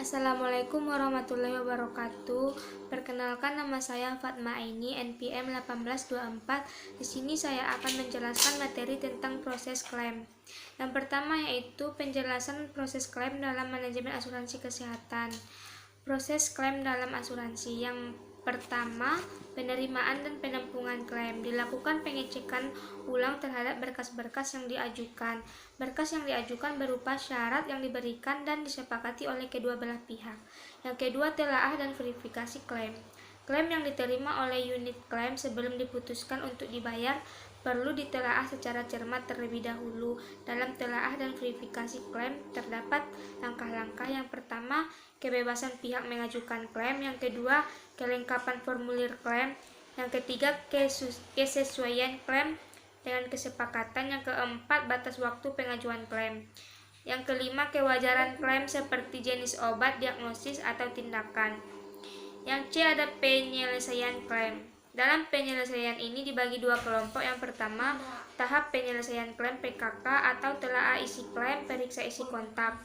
Assalamualaikum warahmatullahi wabarakatuh. Perkenalkan, nama saya Fatma Aini, NPM 1824. Di sini saya akan menjelaskan materi tentang proses klaim. Yang pertama yaitu penjelasan proses klaim dalam manajemen asuransi kesehatan. Proses klaim dalam asuransi. Yang pertama, penerimaan dan penampungan klaim. Dilakukan pengecekan ulang terhadap berkas-berkas yang diajukan. Berkas yang diajukan berupa syarat yang diberikan dan disepakati oleh kedua belah pihak. Yang kedua, telaah dan verifikasi klaim. Klaim yang diterima oleh unit klaim sebelum diputuskan untuk dibayar perlu ditelaah secara cermat terlebih dahulu. Dalam telaah dan verifikasi klaim terdapat langkah-langkah. Yang pertama, kebebasan pihak mengajukan klaim. Yang kedua, kelengkapan formulir klaim. Yang ketiga, kesesuaian klaim dengan kesepakatan. Yang keempat, batas waktu pengajuan klaim. Yang kelima, kewajaran klaim seperti jenis obat, diagnosis, atau tindakan. Yang C, ada penyelesaian klaim. Dalam penyelesaian ini dibagi dua kelompok. Yang pertama, tahap penyelesaian klaim PKK atau telaah isi klaim, periksa isi kontak.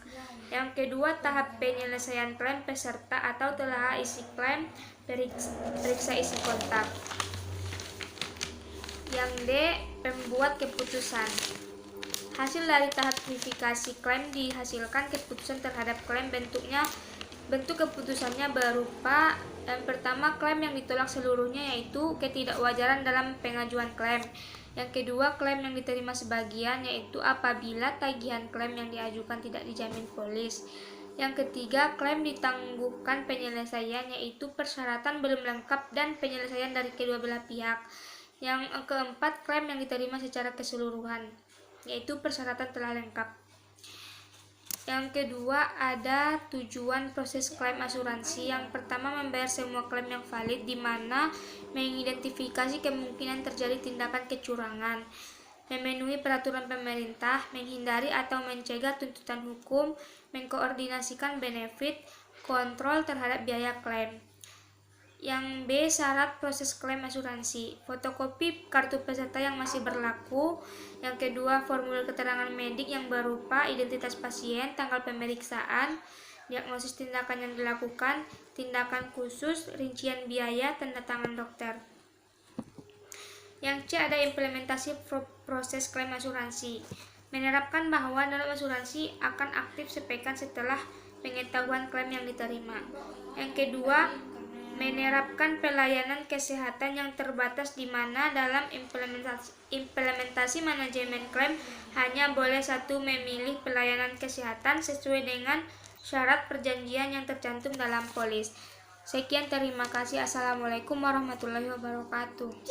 Yang kedua, tahap penyelesaian klaim peserta atau telaah isi klaim, periksa isi kontak. Yang D, pembuat keputusan. Hasil dari tahap verifikasi klaim dihasilkan keputusan terhadap klaim. Bentuk keputusannya berupa: yang pertama, klaim yang ditolak seluruhnya, yaitu ketidakwajaran dalam pengajuan klaim. Yang kedua, klaim yang diterima sebagian, yaitu apabila tagihan klaim yang diajukan tidak dijamin polis. Yang ketiga, klaim ditangguhkan penyelesaian, yaitu persyaratan belum lengkap dan penyelesaian dari kedua belah pihak. Yang keempat, klaim yang diterima secara keseluruhan, yaitu persyaratan telah lengkap. Yang kedua, ada tujuan proses klaim asuransi. Yang pertama, membayar semua klaim yang valid, di mana mengidentifikasi kemungkinan terjadi tindakan kecurangan, memenuhi peraturan pemerintah, menghindari atau mencegah tuntutan hukum, mengkoordinasikan benefit, kontrol terhadap biaya klaim. Yang B, syarat proses klaim asuransi: fotokopi kartu peserta yang masih berlaku. Yang kedua, formulir keterangan medik yang berupa identitas pasien, tanggal pemeriksaan, diagnosis tindakan yang dilakukan, tindakan khusus, rincian biaya, tanda tangan dokter. Yang C, ada implementasi proses klaim asuransi. Menerapkan bahwa dalam asuransi akan aktif sepekan setelah pengetahuan klaim yang diterima. Yang kedua, menerapkan pelayanan kesehatan yang terbatas, di mana dalam implementasi manajemen klaim hanya boleh satu memilih pelayanan kesehatan sesuai dengan syarat perjanjian yang tercantum dalam polis. Sekian, terima kasih. Assalamualaikum warahmatullahi wabarakatuh.